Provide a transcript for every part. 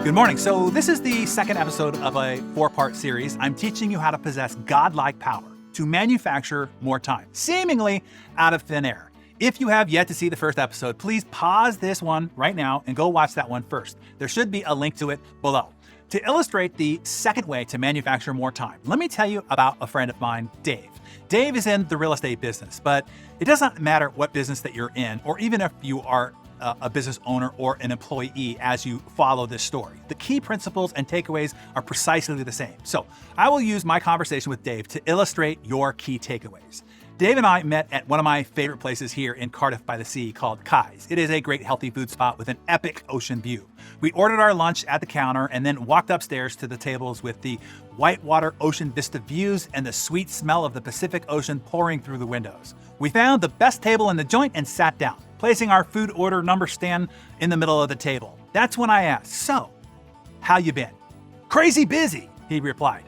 Good morning. So this is the second episode of a 4-part series. I'm teaching you how to possess godlike power to manufacture more time, seemingly out of thin air. If you have yet to see the first episode, please pause this one right now and go watch that one first. There should be a link to it below. To illustrate the second way to manufacture more time, let me tell you about a friend of mine, Dave. Dave is in the real estate business, but it doesn't matter what business that you're in, or even if you are a business owner or an employee as you follow this story. The key principles and takeaways are precisely the same. So I will use my conversation with Dave to illustrate your key takeaways. Dave and I met at one of my favorite places here in Cardiff by the Sea called Kai's. It is a great healthy food spot with an epic ocean view. We ordered our lunch at the counter and then walked upstairs to the tables with the whitewater ocean vista views and the sweet smell of the Pacific Ocean pouring through the windows. We found the best table in the joint and sat down, placing our food order number stand in the middle of the table. That's when I asked, "So, how you been?" "Crazy busy," he replied.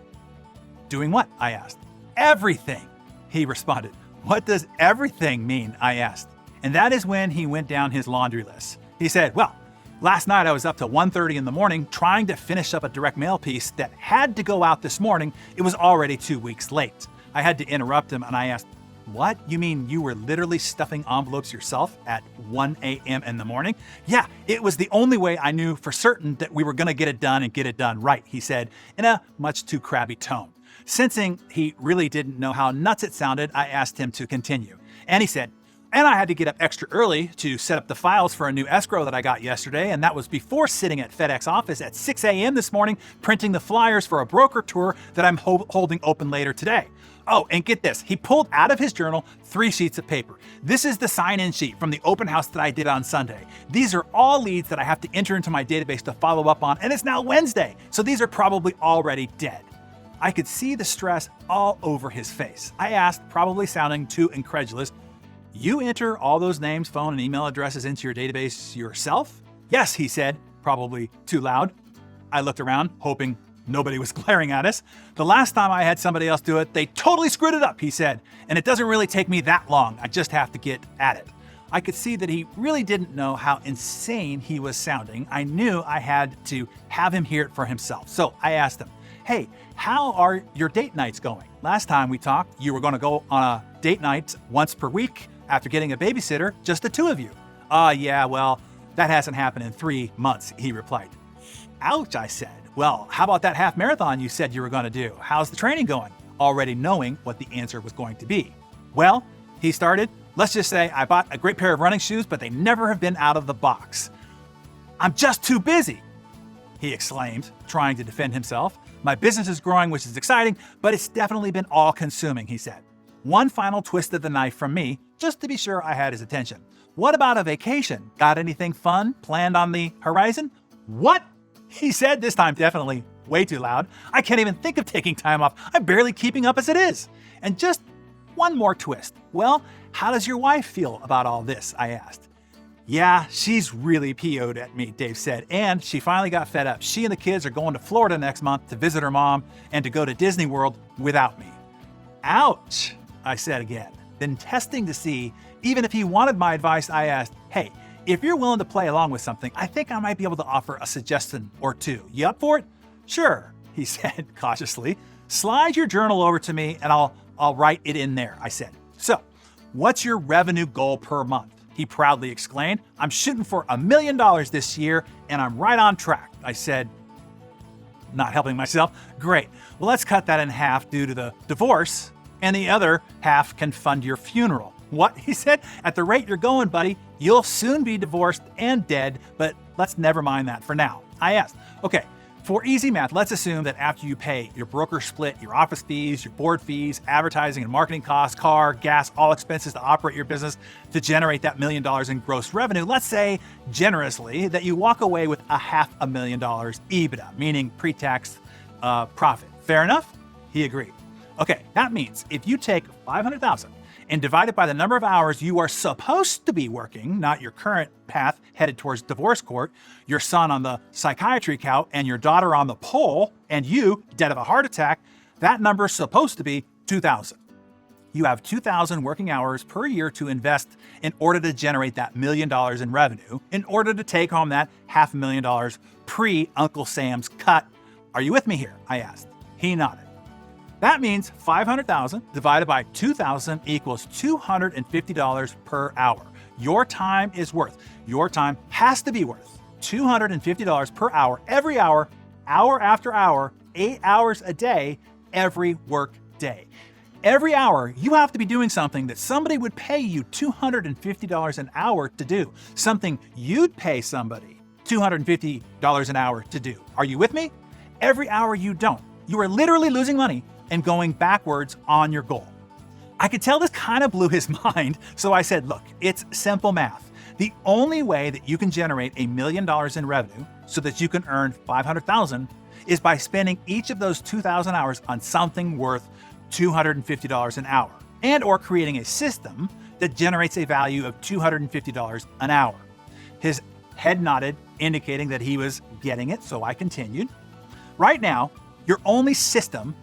"Doing what?" I asked. "Everything," he responded. "What does everything mean?" I asked. And that is when he went down his laundry list. He said, "Well, last night I was up till 1:30 in the morning trying to finish up a direct mail piece that had to go out this morning. It was already 2 weeks late." I had to interrupt him and I asked, "What? You mean you were literally stuffing envelopes yourself at 1 a.m. in the morning?" "Yeah, it was the only way I knew for certain that we were gonna get it done and get it done right," he said in a much too crabby tone. Sensing he really didn't know how nuts it sounded, I asked him to continue. And he said, "And I had to get up extra early to set up the files for a new escrow that I got yesterday, and that was before sitting at FedEx office at 6 a.m. this morning printing the flyers for a broker tour that I'm holding open later today. Oh, and get this, he pulled out of his journal 3 sheets of paper. This is the sign-in sheet from the open house that I did on Sunday. These are all leads that I have to enter into my database to follow up on, and it's now Wednesday, so these are probably already dead." I could see the stress all over his face. I asked, probably sounding too incredulous, "You enter all those names, phone, and email addresses into your database yourself?" "Yes," he said, probably too loud. I looked around, hoping nobody was glaring at us. "The last time I had somebody else do it, they totally screwed it up," he said, "and it doesn't really take me that long. I just have to get at it." I could see that he really didn't know how insane he was sounding. I knew I had to have him hear it for himself. So I asked him, "Hey, how are your date nights going? Last time we talked, you were going to go on a date night once per week after getting a babysitter, just the 2 of you." Yeah, well, that hasn't happened in 3 months, he replied. "Ouch," I said. "Well, how about that half marathon you said you were going to do? How's the training going?" Already knowing what the answer was going to be. "Well," he started, "let's just say I bought a great pair of running shoes, but they never have been out of the box." "I'm just too busy," he exclaimed, trying to defend himself. "My business is growing, which is exciting, but it's definitely been all-consuming," he said. One final twist of the knife from me, just to be sure I had his attention. "What about a vacation? Got anything fun planned on the horizon?" "What?" he said, this time definitely way too loud. "I can't even think of taking time off. I'm barely keeping up as it is." And just one more twist. "Well, how does your wife feel about all this?" I asked. "Yeah, she's really PO'd at me," Dave said, "and she finally got fed up. She and the kids are going to Florida next month to visit her mom and to go to Disney World without me." "Ouch," I said again. Then testing to see, even if he wanted my advice, I asked, "Hey, if you're willing to play along with something, I think I might be able to offer a suggestion or two. You up for it?" "Sure," he said cautiously. "Slide your journal over to me and I'll write it in there," I said. "So, what's your revenue goal per month?" he proudly exclaimed. "I'm shooting for $1 million this year and I'm right on track," I said, not helping myself. "Great. Well, let's cut that in half due to the divorce, and the other half can fund your funeral." "What?" he said. "At the rate you're going, buddy, you'll soon be divorced and dead, but let's never mind that for now." I asked, "Okay, for easy math, let's assume that after you pay your broker split, your office fees, your board fees, advertising and marketing costs, car, gas, all expenses to operate your business to generate that $1 million in gross revenue, let's say generously that you walk away with a $500,000 EBITDA, meaning pre-tax profit. Fair enough?" He agreed. "Okay, that means if you take $500,000 and divide it by the number of hours you are supposed to be working, not your current path headed towards divorce court, your son on the psychiatry couch and your daughter on the pole, and you dead of a heart attack, that number is supposed to be 2,000. You have 2,000 working hours per year to invest in order to generate that $1 million in revenue, in order to take home that $500,000 pre-Uncle Sam's cut. Are you with me here? I asked. He nodded. That means 500,000 divided by 2,000 equals $250 per hour. Your time has to be worth $250 per hour, every hour, hour after hour, 8 hours a day, every work day. Every hour, you have to be doing something that somebody would pay you $250 an hour to do, something you'd pay somebody $250 an hour to do. Are you with me? Every hour you don't, you are literally losing money and going backwards on your goal. I could tell this kind of blew his mind, so I said, look, it's simple math. The only way that you can generate $1 million in revenue so that you can earn 500,000 is by spending each of those 2,000 hours on something worth $250 an hour, and or creating a system that generates a value of $250 an hour. His head nodded, indicating that he was getting it, so I continued. Right now, your only system,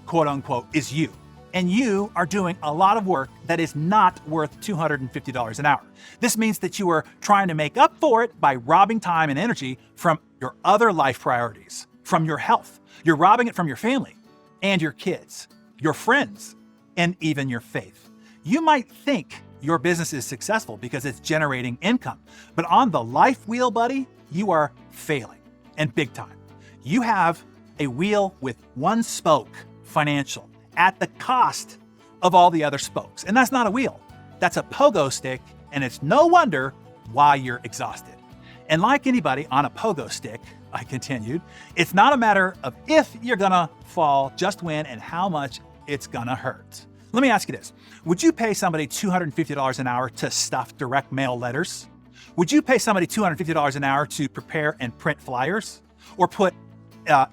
quote unquote, is you. And you are doing a lot of work that is not worth $250 an hour. This means that you are trying to make up for it by robbing time and energy from your other life priorities, from your health. You're robbing it from your family and your kids, your friends, and even your faith. You might think your business is successful because it's generating income, but on the life wheel, buddy, you are failing, and big time. You have a wheel with one spoke, financial, at the cost of all the other spokes. And that's not a wheel. That's a pogo stick, and it's no wonder why you're exhausted. And like anybody on a pogo stick, I continued, it's not a matter of if you're gonna fall, just when and how much it's gonna hurt. Let me ask you this. Would you pay somebody $250 an hour to stuff direct mail letters? Would you pay somebody $250 an hour to prepare and print flyers? Or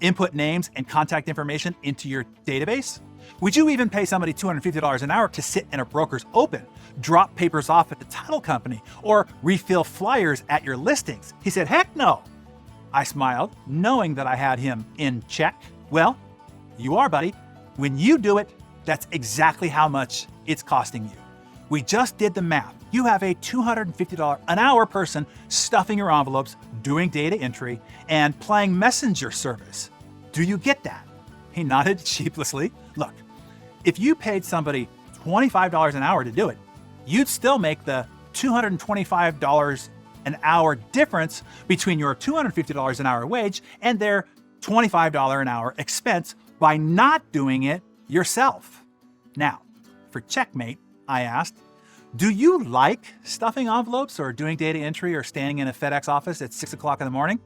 input names and contact information into your database? Would you even pay somebody $250 an hour to sit in a broker's open, drop papers off at the title company, or refill flyers at your listings? He said, heck no. I smiled, knowing that I had him in check. Well, you are, buddy. When you do it, that's exactly how much it's costing you. We just did the math. You have a $250 an hour person stuffing your envelopes, doing data entry, and playing messenger service. Do you get that? He nodded sheepishly. Look, if you paid somebody $25 an hour to do it, you'd still make the $225 an hour difference between your $250 an hour wage and their $25 an hour expense by not doing it yourself. Now, for checkmate, I asked, do you like stuffing envelopes or doing data entry or standing in a FedEx office at 6 o'clock in the morning?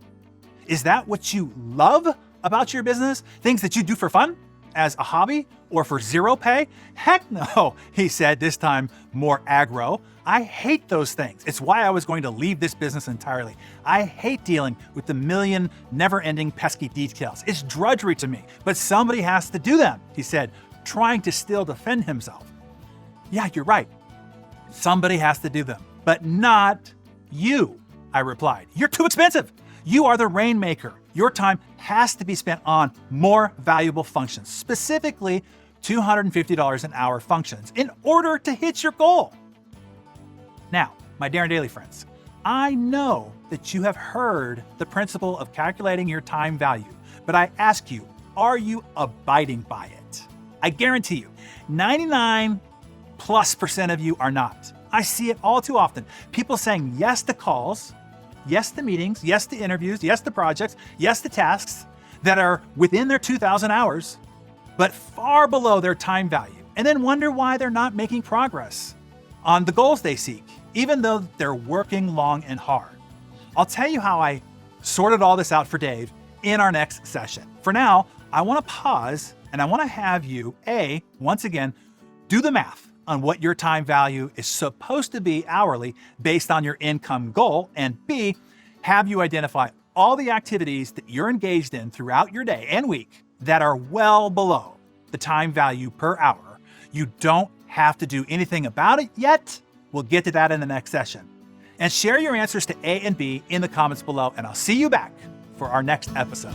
Is that what you love about your business? Things that you do for fun, as a hobby, or for zero pay? Heck no, he said, this time more aggro. I hate those things. It's why I was going to leave this business entirely. I hate dealing with the million never-ending pesky details. It's drudgery to me, but somebody has to do them, he said, trying to still defend himself. Yeah, you're right. Somebody has to do them, but not you, I replied. You're too expensive. You are the rainmaker. Your time has to be spent on more valuable functions, specifically $250 an hour functions, in order to hit your goal. Now, my Darren Daily friends, I know that you have heard the principle of calculating your time value, but I ask you, are you abiding by it? I guarantee you, 99+% of you are not. I see it all too often. People saying yes to calls, yes to meetings, yes to interviews, yes to projects, yes to tasks that are within their 2,000 hours, but far below their time value, and then wonder why they're not making progress on the goals they seek, even though they're working long and hard. I'll tell you how I sorted all this out for Dave in our next session. For now, I want to pause and I want to have you, A, once again, do the math on what your time value is supposed to be hourly based on your income goal, and B, have you identify all the activities that you're engaged in throughout your day and week that are well below the time value per hour. You don't have to do anything about it yet. We'll get to that in the next session. And share your answers to A and B in the comments below, and I'll see you back for our next episode.